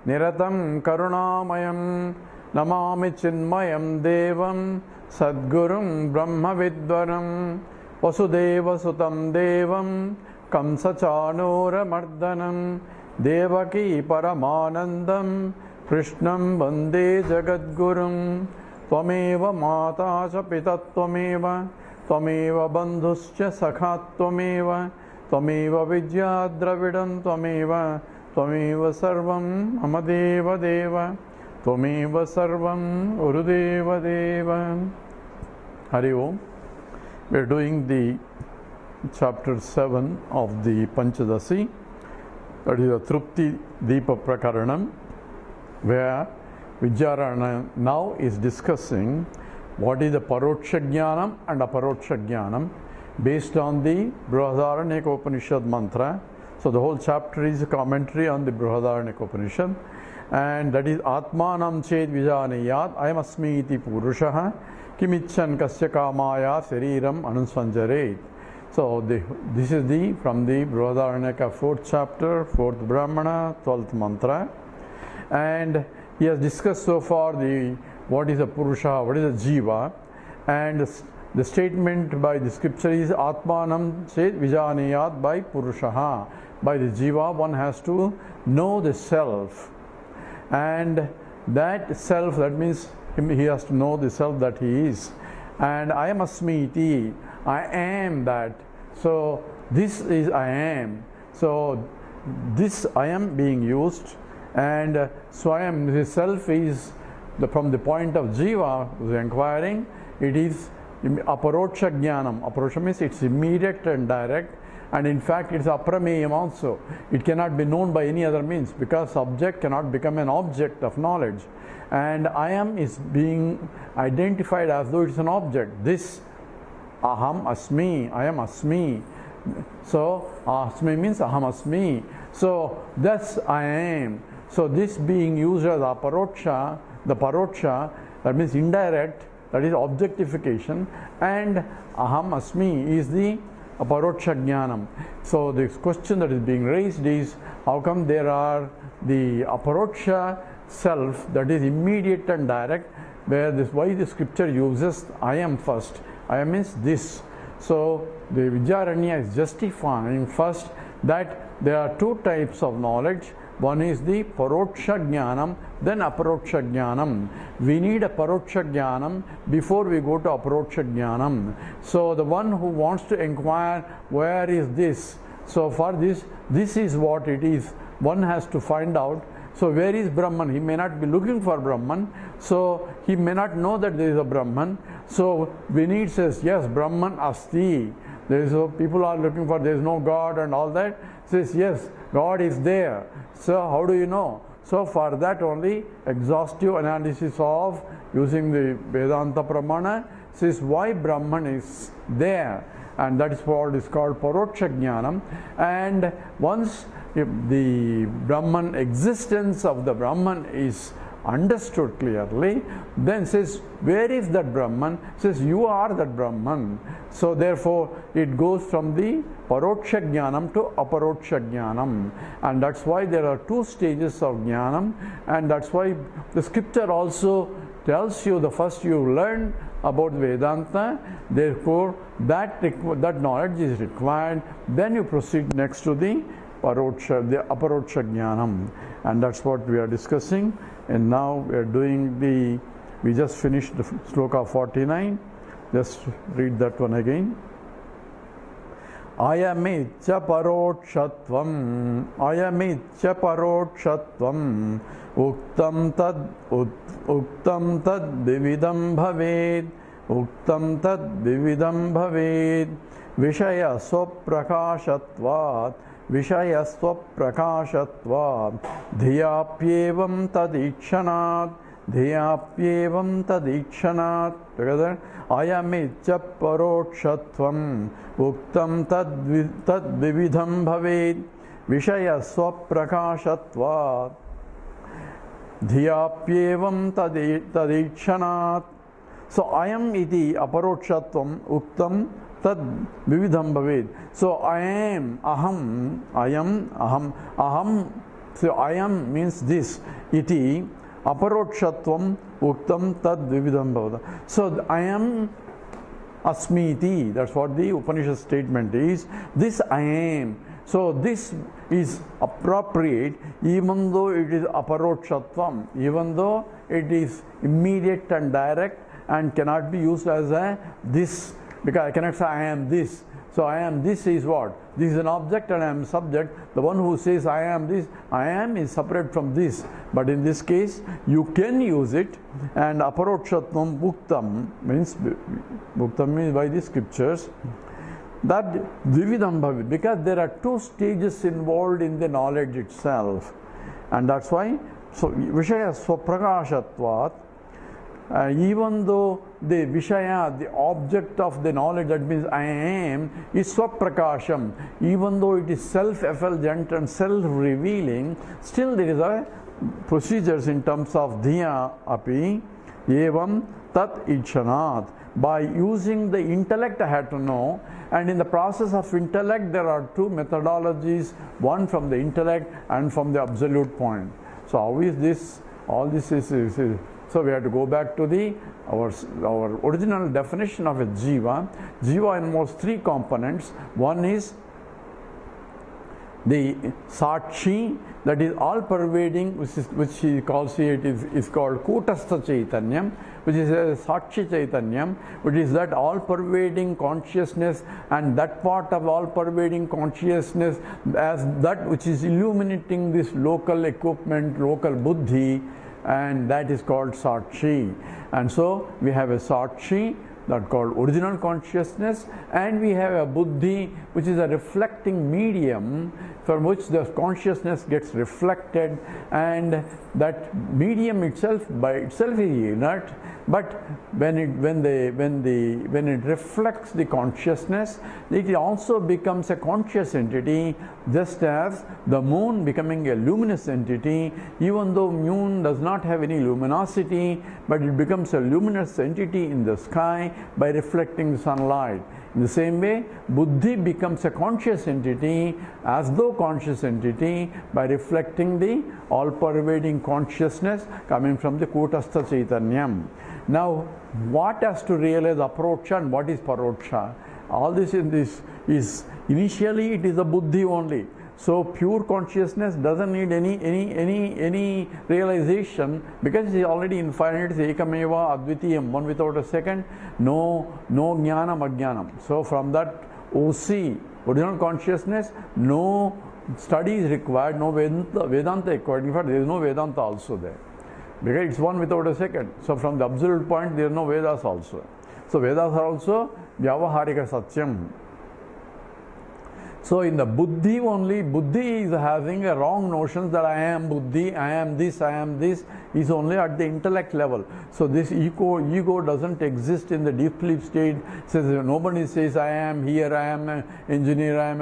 Niratam Karunamayam Namami Chinmayam Devam Sadgurum Brahma Vidvaram Vasudeva Sutam Devam Kamsachanura Mardanam Devaki Paramanandam Krishnam Vande Jagadgurum Tvameva Mata Cha Pita Tvameva Tvameva Bandhuscha Sakha Tvameva Tvameva Vidya Dravidam Tvameva Tvameva Sarvam Amadeva Deva Tvameva Sarvam Urudeva Deva. Hari Om. We are doing the chapter 7 of the Panchadasi, that is the Trupti Deepa Prakaranam, where Vidyaranya now is discussing what is the Paroksha Jnanam and Aparoksha Jnanam based on the Brihadaranyaka Upanishad mantra. So the whole chapter is a commentary on the Brihadaranyaka Upanishad, and that is Atmanam Ched Vijaniyat Ayam Asmi Iti Purushaha Kimichan Kasya Kamaya Sariram Anusvanjaret. So this is from the Brihadaranyaka 4th chapter, 4th Brahmana, 12th mantra, and he has discussed so far what is a Purusha, what is a Jiva, and the statement by the scripture is Atmanam Ched Vijaniyat by Purushaha. By the Jiva one has to know the self, and that self, that means he has to know the self that he is. And I am Asmi Iti, I am that. So this is I am. So this I am being used, and Swayam, the self, is from the point of Jiva who is inquiring, it is Aparoksha Jnanam. Aparoksha means it's immediate and direct, and in fact it's Aprameyam also. It cannot be known by any other means, because subject cannot become an object of knowledge. And I am is being identified as though it's an object. This Aham Asmi, I am Asmi. So Asmi means Aham Asmi. So that's I am. So this being used as Aparoksha, the Paroksha, that means indirect, that is objectification, and Aham Asmi is the Aparoksha Jnanam. So the question that is being raised is, how come there are the Aparoksha self that is immediate and direct, why the scripture uses I am first. I am means this. So the Vidyaranya is justifying first that there are two types of knowledge. One is the Paroksha Jnanam, then Aparoksha Jnanam. We need a Paroksha Jnanam before we go to Aparoksha Jnanam. So the one who wants to inquire, where is this? So for this is what it is. One has to find out. So where is Brahman? He may not be looking for Brahman. So he may not know that there is a Brahman. So Vinod says, yes, Brahman Asti. People are looking for, there is no God and all that. Says, yes, God is there. So how do you know? So for that only exhaustive analysis of using the Vedanta Pramana says why Brahman is there. And that is what is called Paroksha Jnanam. And once the Brahman, existence of the Brahman is understood clearly, then says, where is that Brahman? Says, you are that Brahman. So therefore it goes from the Paroksha Jnanam to Aparoksha Jnanam. And that's why there are two stages of Jnanam, and that's why the scripture also tells you the first you learn about Vedanta, therefore that knowledge is required, then you proceed next to the Aparoksha Jnanam. And that's what we are discussing. And now we are doing we just finished the sloka 49. Just read that one again. Ayamitya parokshatvam, ayamitya parokshatvam, uktam tad vividam bhaved, uktam tad vividam bhaved, vishaya swaprakashatvat, Vishaya swaprakashatvat, dhiyapyevam tadikshanat, dhiyapyevam tadikshanat. Together, ayamitya parokshatvam, uktam tad vividham bhaved, Vishaya swaprakashatvat, dhiyapyevam tadikshanat. So, ayam iti aparokshatvam uktam tad vividham bhaved. So I am, aham, So I am means this. Iti aparokshatvam uktam tad vividam bhavata. So I am asmiti. That's what the Upanishad statement is. This I am. So this is appropriate even though it is aparokshatvam, even though it is immediate and direct and cannot be used as a this, because I cannot say I am this. So I am this is what? This is an object and I am subject. The one who says I am this, I am is separate from this. But in this case, you can use it, and aparokshatvam bhuktam means by the scriptures, that dvividam bhavi, because there are two stages involved in the knowledge itself, and that's why. So vishaya swaprakashatvat, even though the vishaya, the object of the knowledge, that means I am, is swaprakasham, even though it is self-effulgent and self-revealing, still there is a procedures in terms of dhiya api evam tat ichanat. By using the intellect I had to know, and in the process of intellect there are two methodologies, one from the intellect and from the absolute point. So how is this? All this is so we have to go back to our original definition of a jiva. Jiva involves three components. One is the sakshi, that is all pervading, which he calls it is called kutastha chaitanyam, which is a sakshi chaitanyam, which is that all pervading consciousness, and that part of all pervading consciousness as that which is illuminating this local equipment, local buddhi, and that is called sakshi. And so we have a sakshi, that called original consciousness, and we have a buddhi, which is a reflecting medium from which the consciousness gets reflected, and that medium itself by itself is inert, but when it reflects the consciousness, it also becomes a conscious entity, just as the moon becoming a luminous entity. Even though moon does not have any luminosity, but it becomes a luminous entity in the sky by reflecting sunlight. In the same way, buddhi becomes a conscious entity, as though conscious entity, by reflecting the all-pervading consciousness coming from the kutastha chaitanyam. Now, what has to realize aparoksha and what is paroksha? All this in this is initially it is the buddhi only. So pure consciousness doesn't need any realization, because it is already infinite. It is ekameva advitiyam, one without a second. No jnanam ajnanam. So from that OC, original consciousness, no study is required, no Vedanta required. In fact, there is no Vedanta also there, because it's one without a second. So from the absolute point, there are no Vedas also. So Vedas are also Vyavaharika Satyam. So in the buddhi only, buddhi is having a wrong notion that I am buddhi, I am this, is only at the intellect level. So this ego doesn't exist in the deep sleep state. Says nobody says I am here, I am an engineer, I am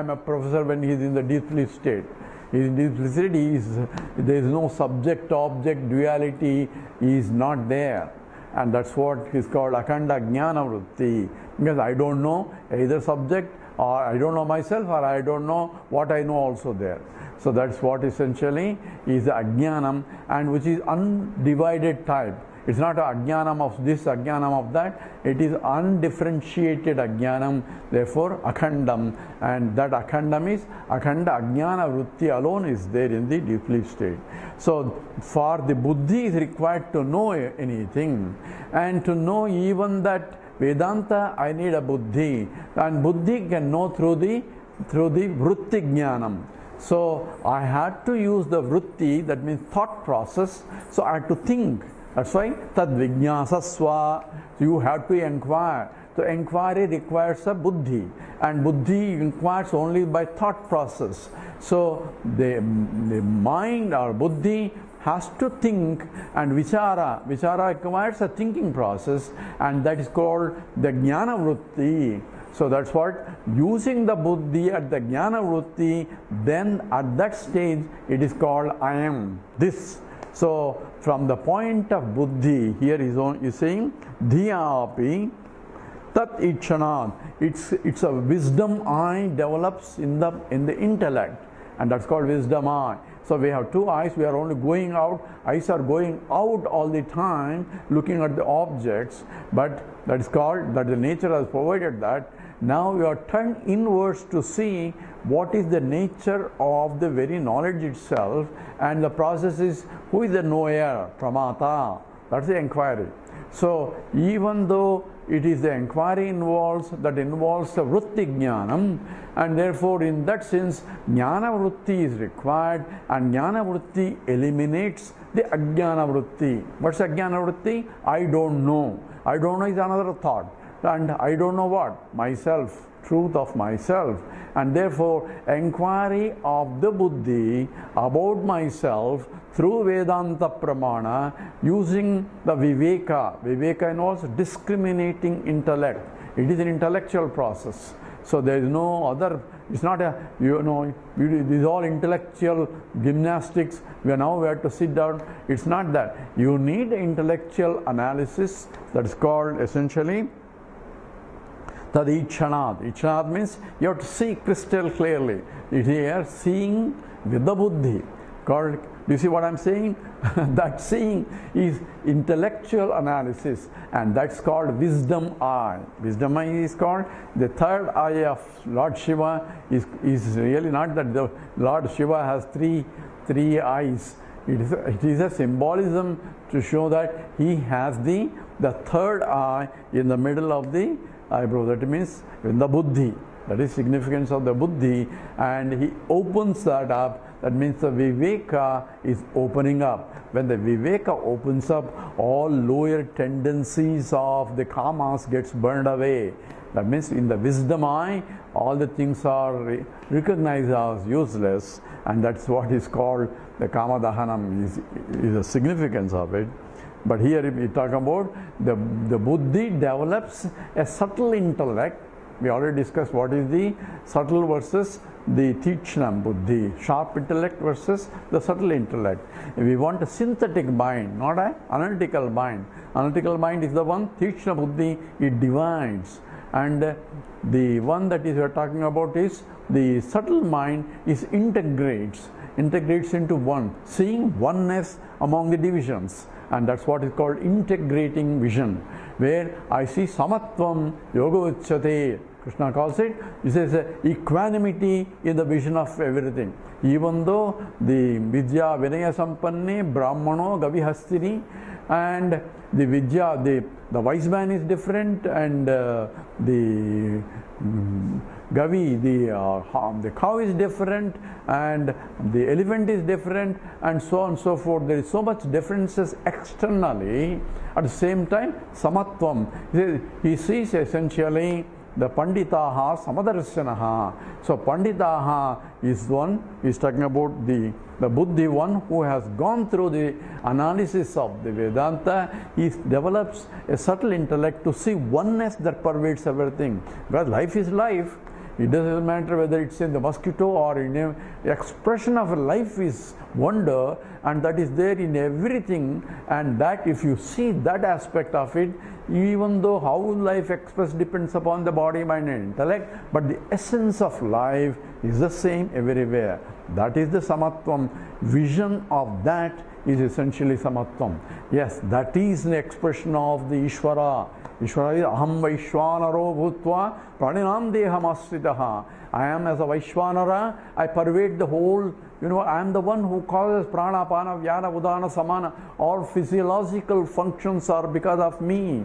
a professor when he is in the deep sleep state. In deep sleep state, there is no subject-object duality, is not there. And that's what is called akhanda jnana vritti. Because I don't know either subject, or I don't know myself, or I don't know what I know also there. So that's what essentially is the ajnanam, and which is undivided type. It's not a ajnanam of this, ajnanam of that. It is undifferentiated ajnanam, therefore akhandam. And that akhandam is akhanda ajnana vritti alone is there in the deep sleep state. So for the buddhi is required to know anything, and to know even that Vedanta, I need a buddhi, and buddhi can know through the vritti jnanam. So I had to use the vritti, that means thought process. So I had to think. That's why tad vijnasasva. You have to inquire. So inquiry requires a buddhi, and buddhi inquires only by thought process. So the mind or buddhi has to think, and vichara requires a thinking process, and that is called the jnana vritti. So that's what, using the buddhi at the jnana vritti, then at that stage it is called I am this. So from the point of buddhi, here is saying dhiya api tat ichanat. It's a wisdom I develops in the intellect, and that's called wisdom I. So we have two eyes, we are only going out, eyes are going out all the time looking at the objects, but that is called, that the nature has provided that. Now we are turned inwards to see what is the nature of the very knowledge itself, and the process is, who is the knower, pramata, that's the inquiry. So even though it is the inquiry that involves the vritti jnanam, and therefore in that sense jnana vritti is required, and jnana vritti eliminates the ajnana vritti. What's ajnana vritti? I don't know. I don't know is another thought, and I don't know what? Myself, truth of myself. And therefore inquiry of the buddhi about myself through Vedanta Pramana using the Viveka. Viveka involves discriminating intellect. It is an intellectual process. So there is no other, it's not a, it is all intellectual gymnastics. We have to sit down. It's not that. You need intellectual analysis, that is called essentially Tad Ichanad. Ichanad means you have to see crystal clearly. It is here seeing with the buddhi. Called, do you see what I'm saying? That seeing is intellectual analysis, and that's called wisdom eye. Wisdom eye is called the third eye of Lord Shiva. Is really not that the Lord Shiva has three eyes. It is a symbolism to show that he has the third eye in the middle of the eyebrow. That means in the buddhi. That is significance of the buddhi, and he opens that up. That means the viveka is opening up. When the viveka opens up, all lower tendencies of the kamas gets burned away. That means in the wisdom eye, all the things are recognized as useless, and that's what is called the kama dahanam, is the significance of it. But here we talk about the buddhi develops a subtle intellect. We already discussed what is the subtle versus the tichnam buddhi, sharp intellect versus the subtle intellect. We want a synthetic mind, not an analytical mind. Analytical mind is the one, tichna buddhi, it divides. And the one that we are talking about is the subtle mind is integrates into one, seeing oneness among the divisions. And that's what is called integrating vision, where I see samatvam yoga uchyate. Krishna calls it, he says equanimity in the vision of everything. Even though the vidya vinaya sampanne brahmano gavihastini, and the vidya, the wise man is different, and the gavi, the cow is different, and the elephant is different, and so on and so forth. There is so much differences externally. At the same time, samatvam, he sees essentially the panditaha samadarsanaha. So panditaha is one, is talking about the buddhi, one who has gone through the analysis of the Vedanta. He develops a subtle intellect to see oneness that pervades everything. Because life is life. It doesn't matter whether it's in the mosquito or in the expression of life is wonder, and that is there in everything. And that if you see that aspect of it, even though how life expressed depends upon the body, mind and intellect, but the essence of life is the same everywhere. That is the samatvam. Vision of that is essentially samatvam. Yes, that is the expression of the Ishvara. Ishvara is aham vaishwanaro bhutva praninam deham asritaha. I am as a Vaishwanara, I pervade the whole, I am the one who causes prana, pana, vyana, udana, samana. All physiological functions are because of me.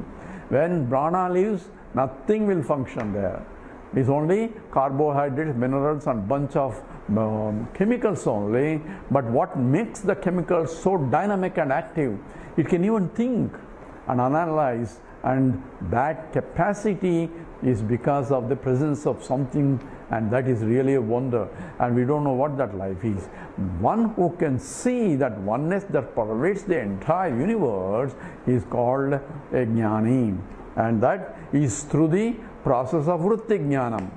When prana leaves, nothing will function there. It's only carbohydrates, minerals and bunch of chemicals only. But what makes the chemicals so dynamic and active? It can even think and analyze, and that capacity is because of the presence of something, and that is really a wonder, and we don't know what that life is. One who can see that oneness that pervades the entire universe is called a jnani, and that is through the process of vritti jnanam.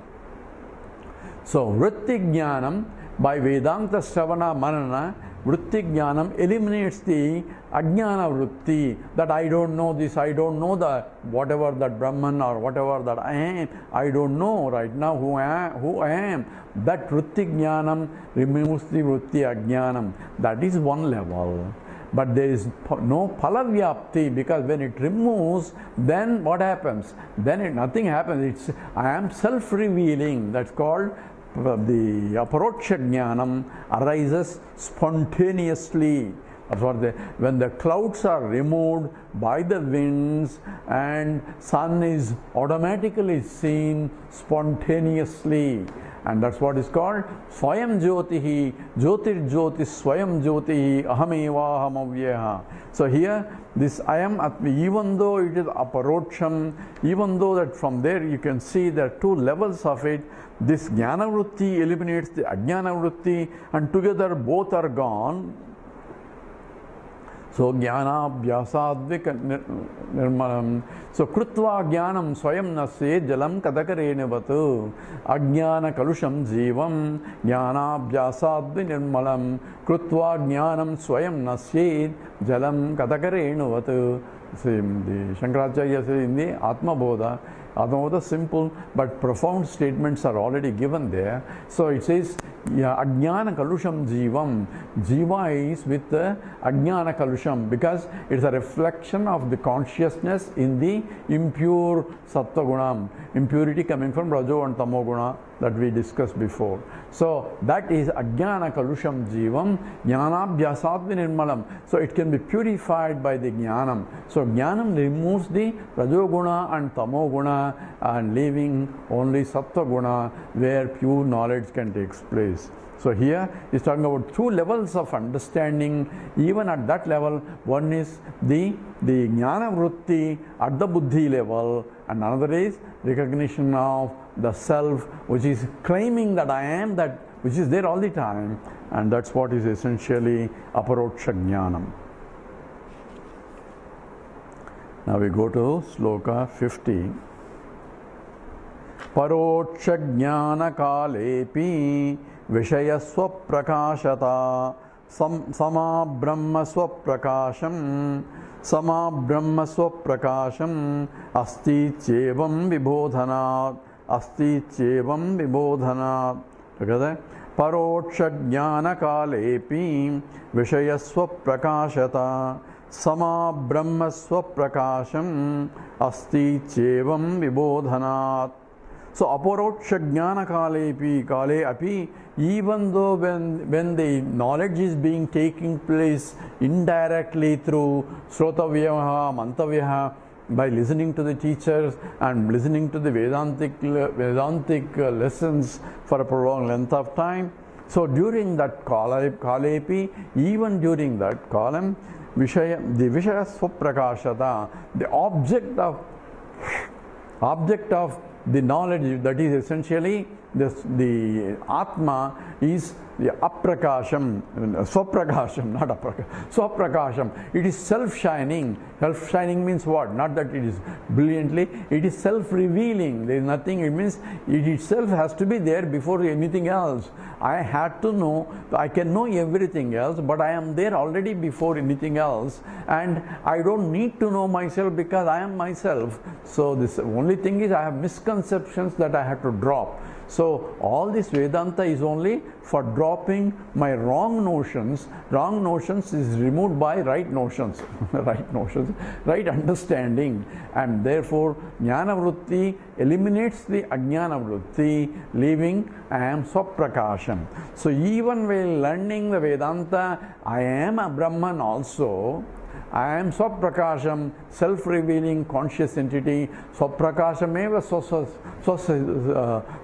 So vritti jnanam, by Vedanta Shravana Manana, vritti jnanam eliminates the ajnana vritti, that I don't know this, I don't know that whatever that Brahman or whatever that I don't know right now who I am. That vritti jnanam removes the vritti ajnanam. That is one level. But there is no phalavyapti, because when it removes, then what happens? Then nothing happens. I am self-revealing. That's called the aparoksha jnanam arises spontaneously. When the clouds are removed by the winds and sun is automatically seen spontaneously. And that's what is called Swayam Jyotihi, Jyotir Jyotis Swayam Jyotihi, Ahameva Ahamavyaha. So here, this I am Atmi, even though it is aparoksham, even though that from there you can see there are two levels of it, this Jnana Vritti eliminates the Ajnana Vritti, and together both are gone. So jnana abhyasadvik nirmalam. So krutva jnanam swayam nasye jalam kadakarene ajnana kalusham jivam jnana abhyasadvik nirmalam krutva jnanam swayam nasye jalam kadakarene. See, the Shankaracharya says in the Atma Bodha, simple but profound statements are already given there. So it says, Ajnana Kalusham Jivam. Jiva is with the Ajnana Kalusham, because it is a reflection of the consciousness in the impure Sattva Gunam. Impurity coming from Rajo and Tamo Guna that we discussed before. So that is Ajnana Kalusham Jivam, Jnanabhyasadvi Nirmalam. So it can be purified by the Jnanam. So Jnanam removes the Rajoguna and Tamoguna and leaving only Sattva Guna where pure knowledge can take place. So here he's talking about two levels of understanding. Even at that level, one is the Jnana Vritti at the Buddhi level, and another is recognition of the self, which is claiming that I am that, which is there all the time, and that's what is essentially Aparoksha Jnanam. Now we go to Sloka 50. Paroksha Jnana Kalepi Vishaya Swaprakashata Sama Brahma Swaprakasham Sama Brahma Swaprakasham Asti Chevam Vibodhanat Asti Chevam Vibodhanat. Together, Paroksha Jnana Kalepi Vishaya Swaprakashata Sama Brahma Swaprakasham Asti Chevam Vibodhanat. So aparoksha jnana kale api, even though when the knowledge is being taking place indirectly through srotavyaha, mantavyaha, by listening to the teachers and listening to the Vedantic lessons for a prolonged length of time. So during that kalepi, even during that column, the Vishaya Swaprakashata, the object of the knowledge, that is essentially the Atma, is the aprakasham, swaprakasham, not aprakasham, swaprakasham. It is self-shining. Self-shining means what? Not that it is brilliantly, it is self-revealing. There is nothing, it means it itself has to be there before anything else. I had to know, I can know everything else, but I am there already before anything else, and I don't need to know myself because I am myself. So this only thing is I have misconceptions that I have to drop. So all this Vedanta is only for dropping my wrong notions. Wrong notions is removed by right notions, right understanding, and therefore Jnana Vritti eliminates the Ajnana Vritti, leaving I am Swaprakasham. So even while learning the Vedanta, I am a Brahman also. I am Swaprakasham, self-revealing conscious entity. Swaprakasham eva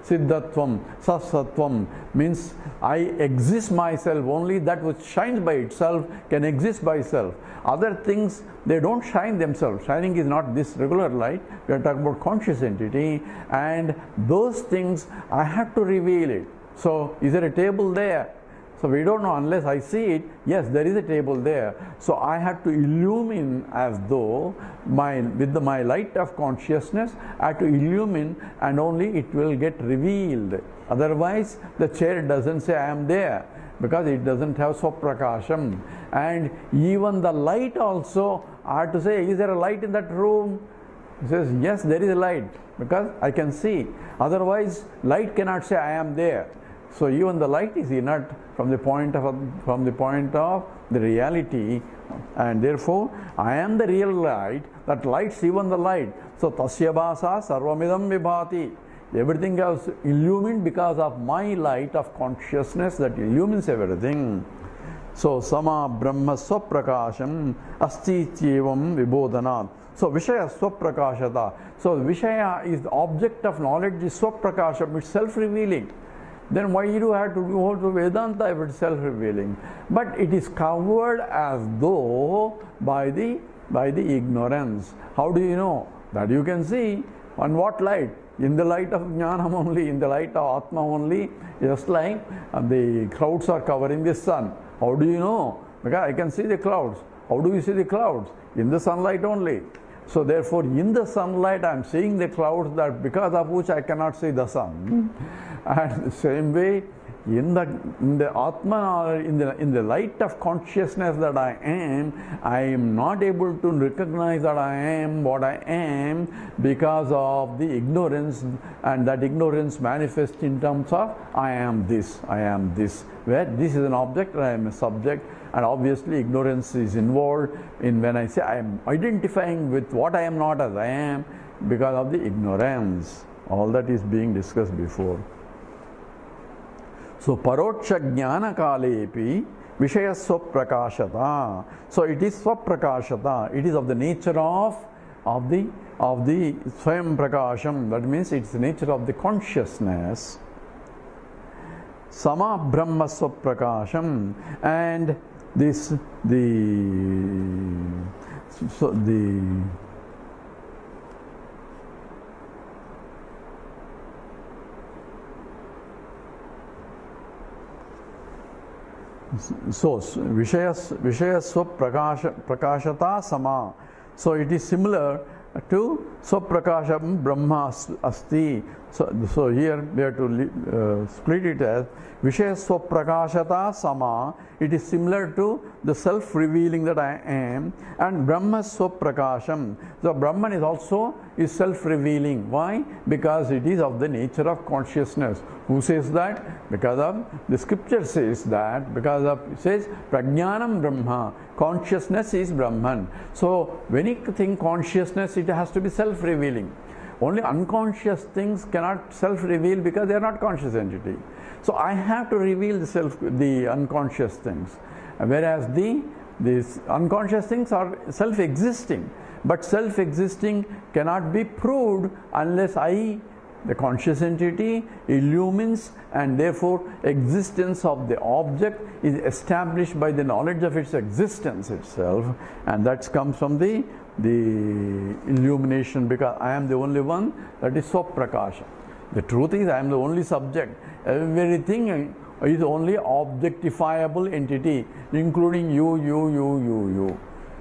siddhatvam, sasattvam, means I exist myself. Only that which shines by itself can exist by itself. Other things, they don't shine themselves. Shining is not this regular light. We are talking about conscious entity, and those things I have to reveal it. So is there a table there? So we don't know unless I see it. Yes, there is a table there. So I have to illumine as though with my light of consciousness, I have to illumine, and only it will get revealed. Otherwise, the chair doesn't say I am there. because it doesn't have swaprakasham. And even the light also, I have to say, is there a light in that room? He says, yes, there is a light, because I can see. Otherwise, light cannot say I am there. So even the light is inert from the point of the reality, and therefore I am the real light that lights even the light. So tasya bhasa sarvamidam vibhati. Everything else illumined because of my light of consciousness that illumines everything. So sama brahma swaprakasham asti tyevam vibodhanat. So Vishaya swaprakashata. So Vishaya is the object of knowledge, is swaprakasham, it's self-revealing. Then why do you have to go to Vedanta if it's self-revealing? But it is covered as though by the ignorance. How do you know? That you can see. On what light? In the light of Jnanam only, in the light of Atma only, just like the clouds are covering the sun. How do you know? Because I can see the clouds. How do you see the clouds? In the sunlight only. So therefore, in the sunlight, I am seeing the clouds, that because of which I cannot see the sun. And the same way, in the Atma, in the light of consciousness that I am not able to recognize that I am what I am because of the ignorance, and that ignorance manifests in terms of I am this, I am this. Where this is an object and I am a subject, and obviously ignorance is involved in when I say I am identifying with what I am not as I am because of the ignorance. All that is being discussed before. So paroksha jnana kalepi vishaya swaprakashata. So it is swaprakashata. It is of the nature of the swayam prakasham. That means it's the nature of the consciousness. Sama brahma swaprakasham. And this So Vishaya Swaprakashata Sama. So it is similar to Swaprakasham Brahma Asti. So here we have to split it as Vishaya Swaprakashata Sama. It is similar to the self-revealing that I am, and Brahma Swaprakasham. So Brahman is also self-revealing. Why? Because it is of the nature of consciousness. Who says that? Because of the scripture says that. Because of it says Prajnanam Brahma. Consciousness is Brahman. So when you think consciousness, it has to be self-revealing. Only unconscious things cannot self-reveal because they are not conscious entity. So I have to reveal the unconscious things, whereas these unconscious things are self-existing. But self-existing cannot be proved unless the conscious entity illumines, and therefore existence of the object is established by the knowledge of its existence itself, and that comes from the illumination, because I am the only one that is Swaprakasha. The truth is I am the only subject. Everything is only objectifiable entity, including you.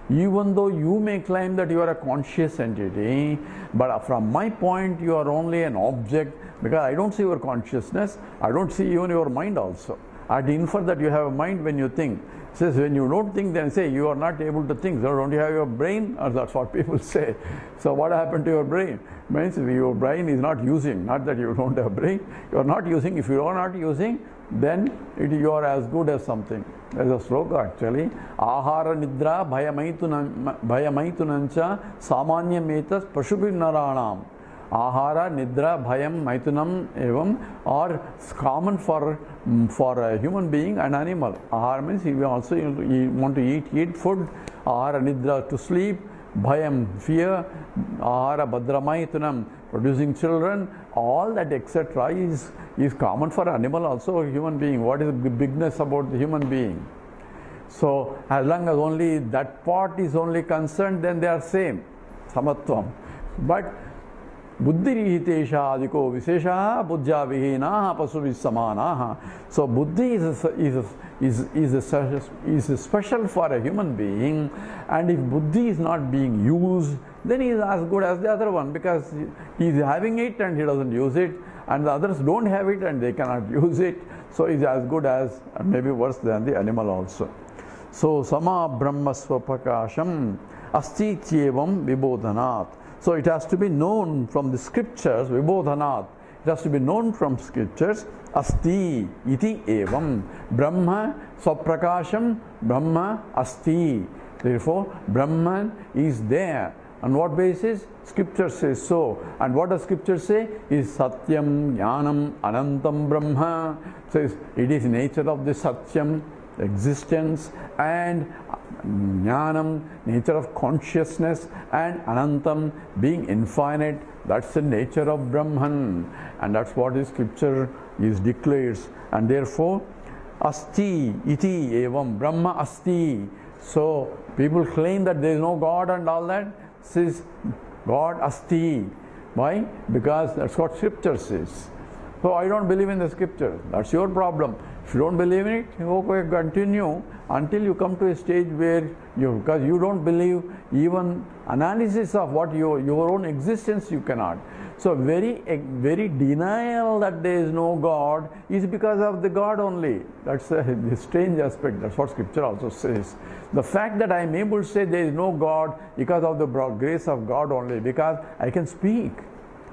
Even though you may claim that you are a conscious entity, but from my point you are only an object, because I don't see your consciousness, I don't see even your mind also. I infer that you have a mind when you think. It says when you don't think, then say you are not able to think. So don't you have your brain? Or that's what people say. So what happened to your brain? Means your brain is not using, not that you don't have brain. You are not using. If you are not using, then you are as good as something. There's a sloka actually. Ahara nidra bhayamaitunancha samanyametas pashubhi naranam. Ahara, Nidra, Bhayam, Maitunam, evam are common for a human being and animal. Ahara means you want to eat food. Ahara, Nidra, to sleep. Bhayam, fear. Ahara, Bhadra, Maitunam, producing children. All that etc. is common for animal, also a human being. What is the bigness about the human being? So as long as only that part is only concerned, then they are same. Samatvam. But Buddhirihitesha adiko vishesha buddhya vihina pasuvi samana. So buddhi is special for a human being, and if buddhi is not being used, then he is as good as the other one, because he is having it and he doesn't use it. and the others don't have it and they cannot use it. So it's as good as, maybe worse than the animal also. So sama brahma swapakasham asti tyevam vibodhanat. So it has to be known from the scriptures, vibodhanat. It has to be known from scriptures. Asti iti evam. Brahma swaprakasham Brahma asti. Therefore, Brahman is there. On what basis? Scripture says so. And what does Scripture say? Is Satyam Jnanam Anantam Brahma. Says it is nature of the Satyam, existence, and Jnanam, nature of consciousness, and Anantam, being infinite. That's the nature of Brahman. And that's what the Scripture is declares. And therefore, Asti iti evam Brahma asti. So people claim that there is no God and all that. Says God asti. Why? Because that's what Scripture says. So I don't believe in the Scripture. That's your problem. If you don't believe in it, okay, continue until you come to a stage where because you don't believe even analysis of what your own existence you cannot. So very denial that there is no God is because of the God only. That's a strange aspect. That's what Scripture also says. The fact that I am able to say there is no God because of the grace of God only, because I can speak,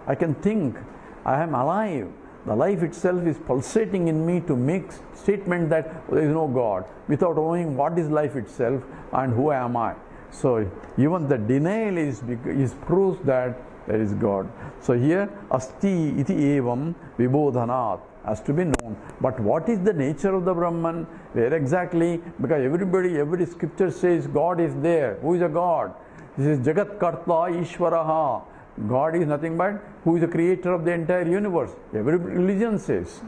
I can think, I am alive. The life itself is pulsating in me to make statement that there is no God without knowing what is life itself and who am I. So even the denial is proves that there is God. So here asti iti evam vibodhanat has to be known. But what is the nature of the Brahman? Where exactly? Because every scripture says God is there. Who is a God? This is Jagat Karta Ishvaraha. God is nothing but who is the creator of the entire universe. Every religion says.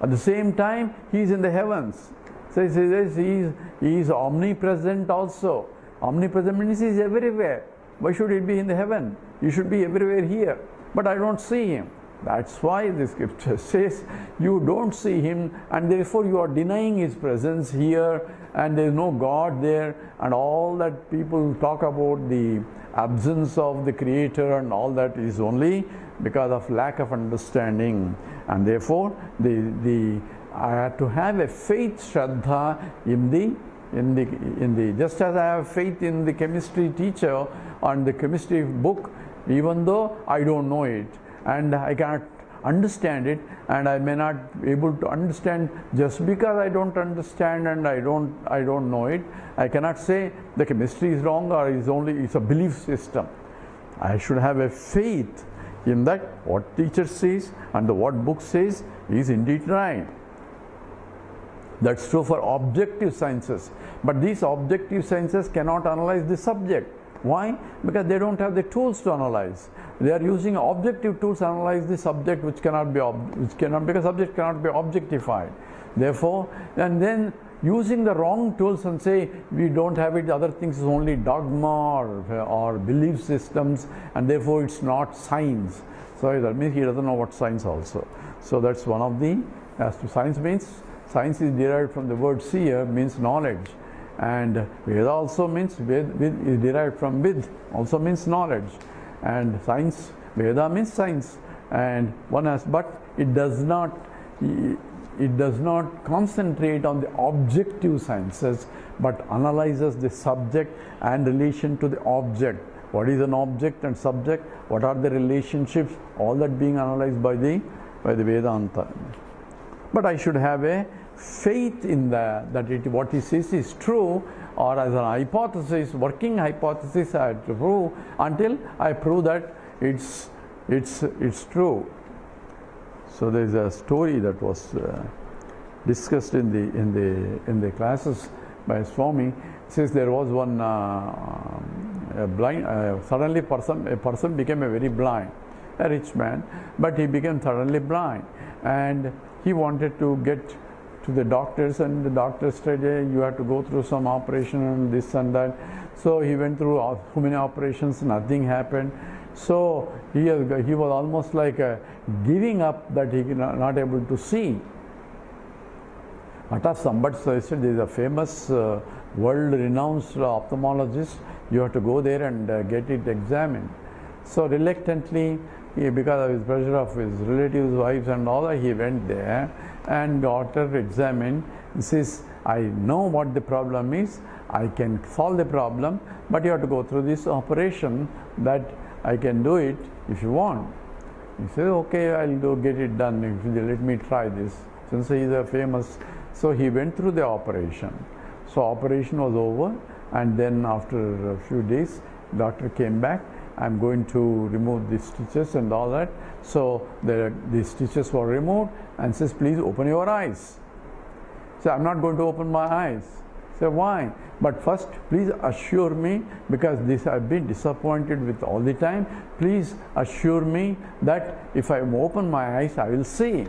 At the same time, He is in the heavens. So He is omnipresent also. Omnipresent means He is everywhere. Why should it be in the heaven? You should be everywhere here. But I don't see Him. That's why the Scripture says you don't see Him, and therefore you are denying His presence here, and there is no God there, and all that people talk about the absence of the Creator and all that is only because of lack of understanding. And therefore I had to have a faith, Shraddha, in the just as I have faith in the chemistry teacher and the chemistry book, even though I don't know it and I cannot understand it, and I may not be able to understand just because I don't understand and I don't know it. I cannot say the chemistry is wrong or it's a belief system. I should have a faith in that what teacher says and what book says is indeed right. That's true for objective sciences. But these objective sciences cannot analyze the subject. Why? Because they don't have the tools to analyze. They are using objective tools to analyze the subject because subject cannot be objectified. Therefore, and then using the wrong tools and say we don't have it, other things is only dogma or belief systems, and therefore it's not science. So that means he doesn't know what science also. So that's one of the, as to science means, science is derived from the word seer, means knowledge. And Veda also means, Ved is derived from Vid, also means knowledge. And science, Veda means science. And one has, but it does not concentrate on the objective sciences, but analyzes the subject and relation to the object. What is an object and subject? What are the relationships? All that being analyzed by the Vedanta. But I should have a faith in that what he says is true, or as an hypothesis, working hypothesis, I have to prove until I prove that it's true. So there is a story that was discussed in the classes by Swami. It says there was one suddenly a person became a very blind, a rich man, but he became thoroughly blind, and he wanted to get to the doctors, and the doctors said, hey, you have to go through some operation and this and that. So he went through so many operations, nothing happened. So he was almost like giving up, that he not able to see. But somebody said there is a famous world-renowned ophthalmologist, you have to go there and get it examined. So reluctantly because of his pressure of his relatives, wives and all that, he went there and doctor examined. He says, I know what the problem is, I can solve the problem, but you have to go through this operation, that I can do it if you want. He said, okay, I'll go get it done, if you let me try this. Since he is a famous, so he went through the operation. So operation was over, and then after a few days, doctor came back. I'm going to remove the stitches and all that. So the stitches were removed, and says, please open your eyes. So I'm not going to open my eyes. So why? But first, please assure me, because this I've been disappointed with all the time. Please assure me that if I open my eyes, I will see.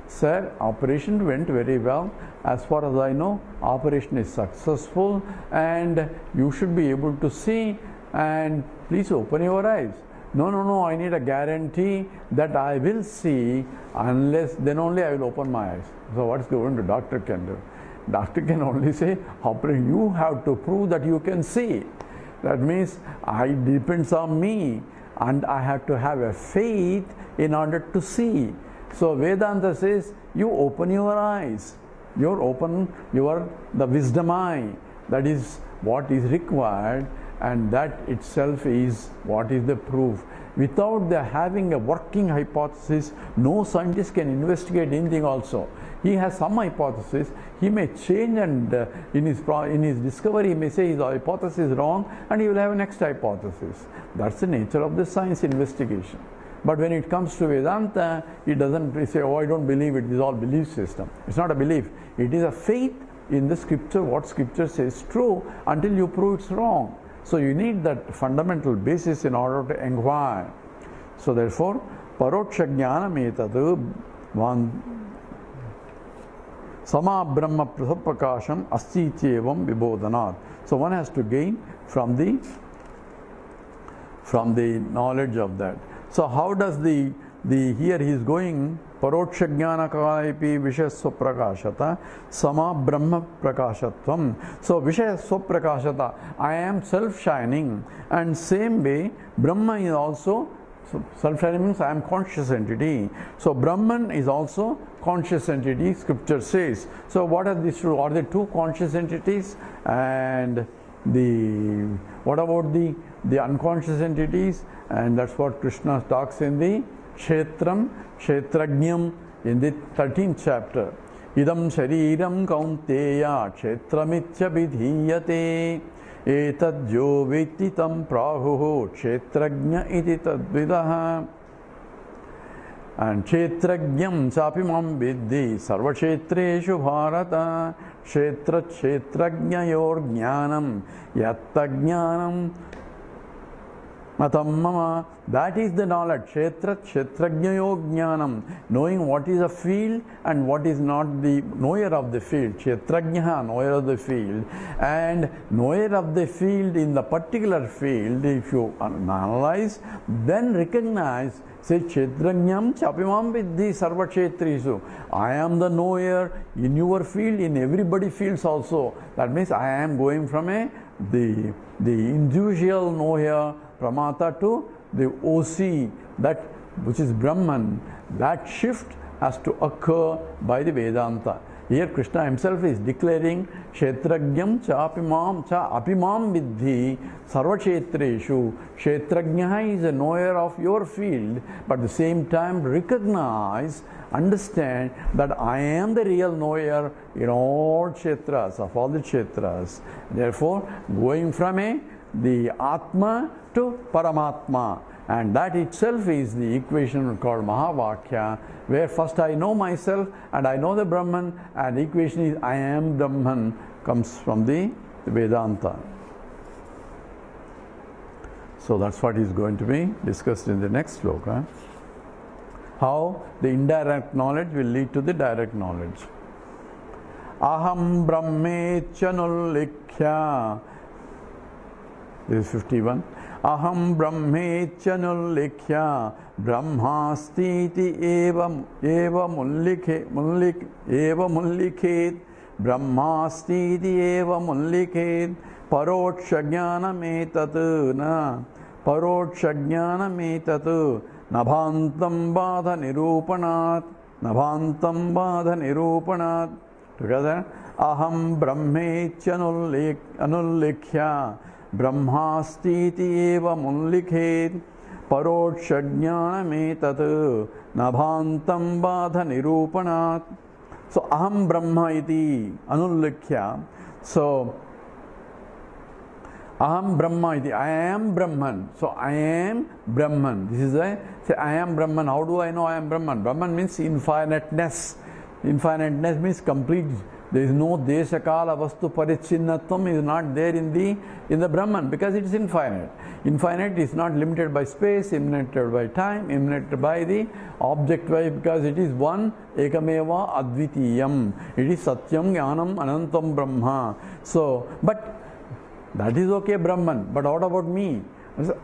Sir, operation went very well. As far as I know, operation is successful, and you should be able to see. And please open your eyes. No, I need a guarantee that I will see, unless then only I will open my eyes. So what's going to doctor can do? Doctor can only say, you have to prove that you can see. That means it depends on me, and I have to have a faith in order to see. So Vedanta says, you open your eyes. You open the wisdom eye. That is what is required, and that itself is what is the proof. Without having a working hypothesis, no scientist can investigate anything also. He has some hypothesis, he may change, and in his discovery he may say his hypothesis is wrong, and he will have a next hypothesis. That's the nature of the science investigation. But when it comes to Vedanta, it doesn't say, oh, I don't believe it, is all belief system. It's not a belief, it is a faith in the scripture, what scripture says true, until you prove it's wrong. So you need that fundamental basis in order to inquire. So therefore, paroksha jnanam etad sama brahma prakasham asti ityevam vibodhanat. So one has to gain from the knowledge of that. So how does here he is going, paroksha jnana kalapi vishaya swaprakashata sama brahma prakashatvam. So vishaya swaprakashata, I am self-shining, and same way Brahma is also self-shining, means I am conscious entity. So Brahman is also conscious entity, scripture says. So what are these two? Are they two conscious entities? And what about the unconscious entities? And that's what Krishna talks in the Kshetram, Kshetrajnam in the 13th chapter. Idam shariram kaunteya kshetramitya vidhiyate etad jo veti tam prahuho kshetrajna iti tadvidaha. And kshetrajnam chapimam vidhi sarvakshetreshu bharata kshetragnyayor jnanam yatta jnanam Matamama, that is the knowledge. Kshetrajnayo jnanam, knowing what is a field and what is not the knower of the field. Kshetrajnaha, knower of the field, and knower of the field in the particular field, if you analyze, then recognize, say, Kshetrajnam chapimam vidhi sarva kshetrisu. I am the knower in your field, in everybody's fields also. That means I am going from the individual knower, Pramata, to the OC, that which is Brahman. That shift has to occur by the Vedanta. Here Krishna himself is declaring Kshetrajnam cha apimam vidhi sarva kshetreshu. Kshetrajnaha is a knower of your field, but at the same time recognize, understand that I am the real knower in all kshetras, of all the kshetras. Therefore, going from the Atma to Paramatma, and that itself is the equation called Mahavakya, where first I know myself and I know the Brahman, and the equation is I am Brahman, comes from the Vedanta. So that's what is going to be discussed in the next sloka. How the indirect knowledge will lead to the direct knowledge. Aham brahmechyanullikhya. This is 51. Aham brahmechyanullikhya brahmastiti eva mullikhet brahmastiti eva mullikhet paroksha jnanametat na paroksha jnanametat Nabhantam Badha Nirupanat. Nabhantam Badha Nirupanat. Together. Aham Brahmechyanullikhya Brahmastiti eva mullikhet Parokshajnanametat Nabhantam Badha Nirupanat. So Aham Brahma iti Anullikhya. So Aham Brahma iti, I am Brahman. So I am Brahman. This is a, say I am Brahman. How do I know I am Brahman? Brahman means infiniteness. Infiniteness means complete. There is no desha kala vastu parichinnatvam is not there in the Brahman because it is infinite. Infinite is not limited by space, limited by time, limited by the object wise, because it is one ekameva advitiyam. It is satyam jnanam anantam brahma. So, but that is okay, Brahman. But what about me?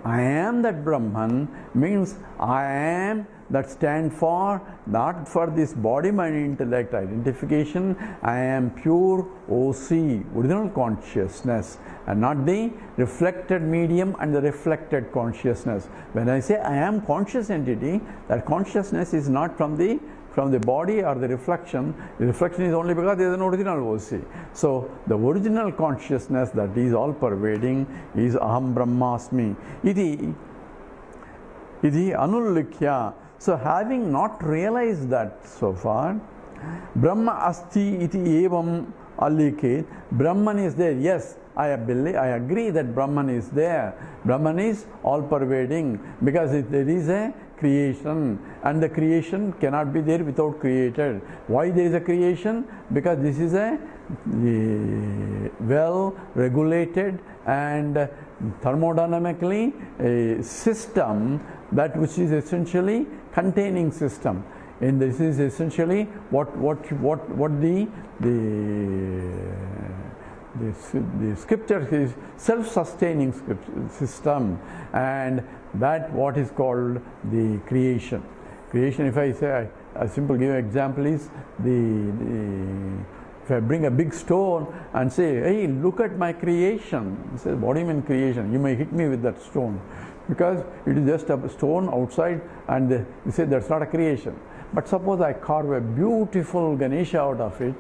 I am that Brahman means I am that stand for, not for this body, mind, intellect identification. I am pure OC, original consciousness, and not the reflected medium and the reflected consciousness. When I say I am conscious entity, that consciousness is not from the body or the reflection. The reflection is only because there is an original OC. So the original consciousness that is all pervading is Aham Brahmasmi. Iti Anullikhya. So having not realized that so far, Brahma Asti iti evam allikhet. Brahman is there. Yes, I agree that Brahman is there. Brahman is all pervading because there is a creation, and the creation cannot be there without created. Why there is a creation? Because this is a well regulated and thermodynamically a system that which is essentially containing system. And this is essentially what the scripture is self-sustaining system, and that what is called the creation. Creation, if I say, a simple give example is if I bring a big stone and say, hey, look at my creation. He says, what do you mean creation? You may hit me with that stone because it is just a stone outside, and you say that's not a creation. But suppose I carve a beautiful Ganesha out of it,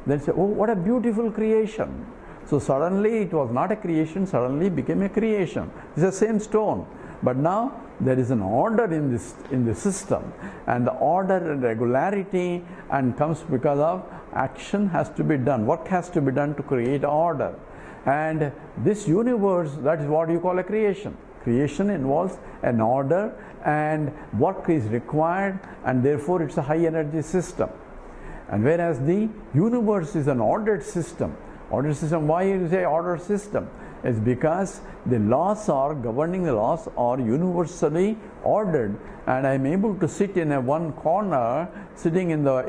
then say, oh, what a beautiful creation. So suddenly it was not a creation, suddenly became a creation. It's the same stone. But now there is an order in the system, and the order and regularity and comes because of action has to be done, work has to be done to create order. And this universe, that is what you call a creation. Creation involves an order and work is required, and therefore it's a high energy system. And whereas the universe is an ordered system. Ordered system, why you say ordered system? It's because the laws are governing, the laws are universally ordered, and I am able to sit in a one corner, sitting in the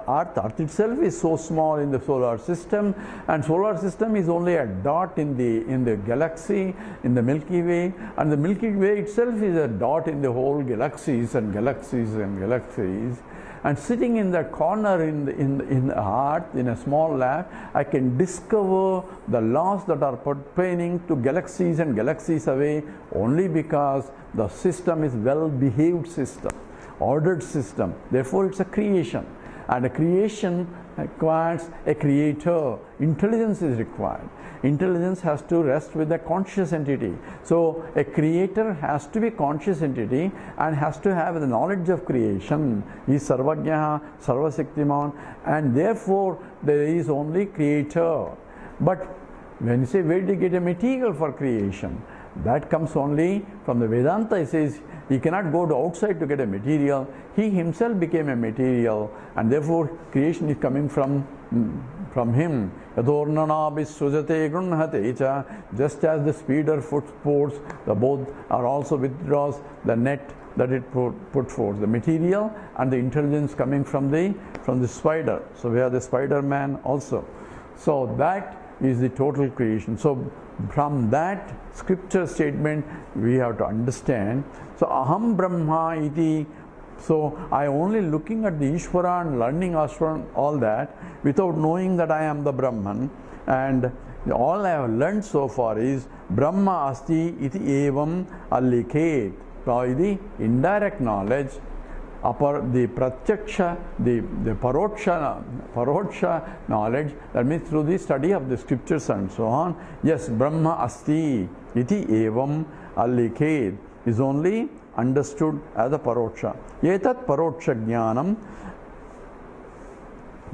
earth. Earth itself is so small in the solar system, and solar system is only a dot in the galaxy, in the Milky Way, and the Milky Way itself is a dot in the whole galaxies and galaxies and galaxies. And sitting in that corner in the earth, in a small lab, I can discover the laws that are pertaining to galaxies and galaxies away, only because the system is well-behaved system, ordered system. Therefore, it's a creation. And a creation requires a creator. Intelligence is required. Intelligence has to rest with a conscious entity. So a creator has to be conscious entity and has to have the knowledge of creation. He is Sarvajnaha, Sarvashaktiman, and therefore there is only creator. But when you say where do you get a material for creation, that comes only from the Vedanta. It says he cannot go to outside to get a material. He himself became a material, and therefore creation is coming from him. Just as the speeder foot sports, the both are also withdraws the net that it put forth, the material and the intelligence coming from the spider. So we have the Spider Man also. So that is the total creation. So from that scripture statement we have to understand. So Aham Brahma iti. So I only looking at the Ishvara and learning Ashvara, all that, without knowing that I am the Brahman, and all I have learned so far is Brahma asti iti evam allikhet. by the indirect knowledge, the pratyaksha, the paroksha knowledge, that means through the study of the scriptures and so on. Yes, Brahma asti iti evam allikhed is only understood as a paroksha. Etat paroksha jnanam.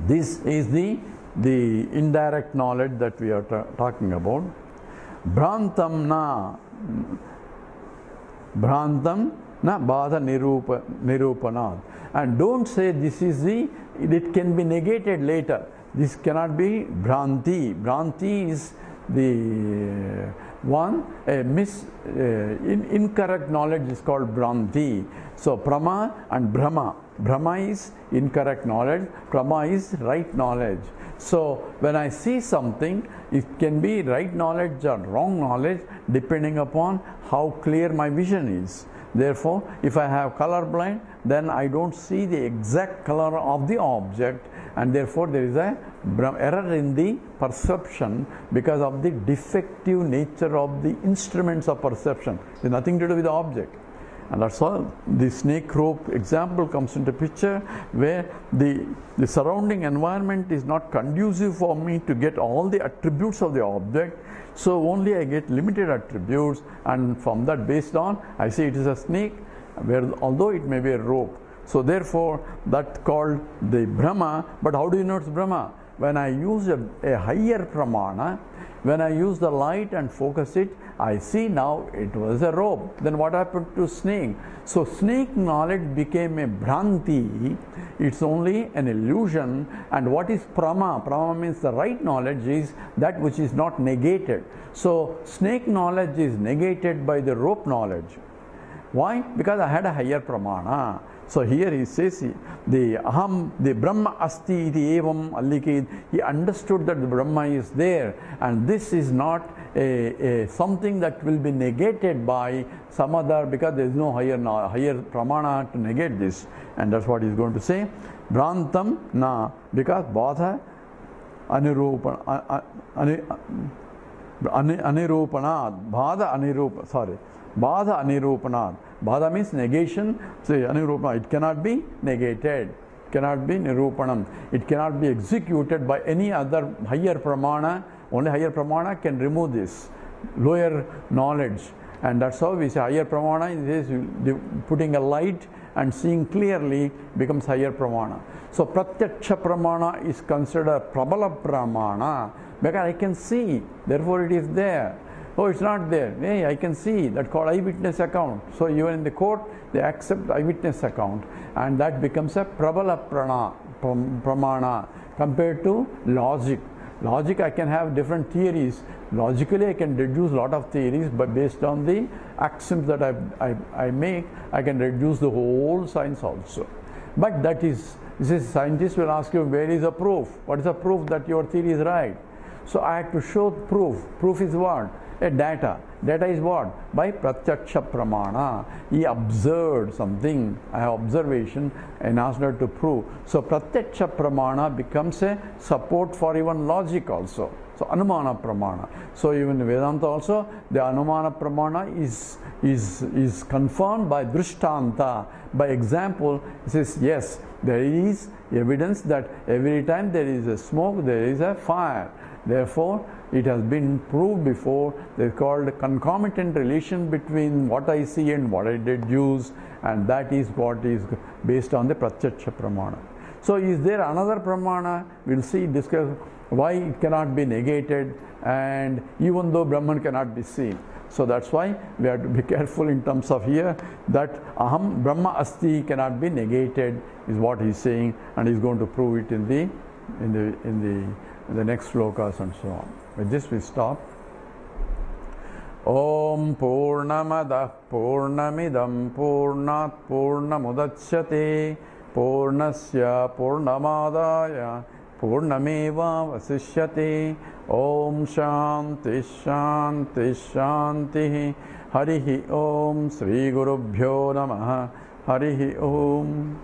This is the indirect knowledge that we are talking about. Bhrantam na bada nirupanad. And don't say this is it can be negated later. This cannot be Bhranti. Bhranti is the one, incorrect knowledge is called Bhranti. So Prama and Brahma. Brahma is incorrect knowledge, Prama is right knowledge. So when I see something, it can be right knowledge or wrong knowledge depending upon how clear my vision is. Therefore, if I have color blind, then I don't see the exact color of the object, and therefore there is a error in the perception because of the defective nature of the instruments of perception. It has nothing to do with the object. And that's all. The snake rope example comes into picture, where the surrounding environment is not conducive for me to get all the attributes of the object. So only I get limited attributes, and from that, based on, I say it is a snake, where although it may be a rope. So therefore, that called the Brahma. But how do you know it's Brahma? When I use a higher pramana, when I use the light and focus it, I see now it was a rope. Then what happened to snake? So snake knowledge became a Bhranti. It's only an illusion. And what is Prama? Prama means the right knowledge is that which is not negated. So snake knowledge is negated by the rope knowledge. Why? Because I had a higher pramana. So here he says the Brahma asti iti evam allikhed. He understood that the Brahma is there, and this is not a something that will be negated by some other, because there is no higher pramana to negate this. And that's what he's going to say. Bhrantam na, because Badha anirupanad. Badha anirupanad. Badha means negation. So anirupana, it cannot be negated. Cannot be nirupanam. It cannot be executed by any other higher pramana. Only higher pramana can remove this lower knowledge. And that's how we say higher pramana is putting a light and seeing clearly becomes higher pramana. So pratyaksha pramana is considered prabala pramana, because I can see, therefore it is there. Oh, it's not there. Hey, I can see. That's called eyewitness account. So even in the court, they accept eyewitness account, and that becomes a prabala pramana compared to logic. Logic, I can have different theories. Logically, I can deduce a lot of theories, but based on the axioms that I make, I can reduce the whole science also. But that is, scientists will ask you, where is the proof? What is the proof that your theory is right? So I have to show proof. Proof is what? A data. Data is what? By pratyaksha pramana. He observed something. I have observation and asked her to prove. So pratyaksha pramana becomes a support for even logic also. So anumana pramana. So even in Vedanta also, the anumana pramana is confirmed by drishtanta. By example, it says, yes, there is evidence that every time there is a smoke, there is a fire. Therefore, it has been proved before. They called a concomitant relation between what I see and what I deduce, and that is what is based on the pratyaksha pramana. So is there another pramana? We'll see, discuss why it cannot be negated, and even though Brahman cannot be seen. So that's why we have to be careful in terms of here that aham Brahma asti cannot be negated is what he's saying, and he's going to prove it in the next slokas and so on. With this we stop. Om Purnamada Purnamidam Purnat Purnamudachyate Purnasya Purnamadaya Purnameva Vasishyate. Om Shanti Shanti Shanti. Harihi Om Sri Gurubhyo Namaha. Harihi Om.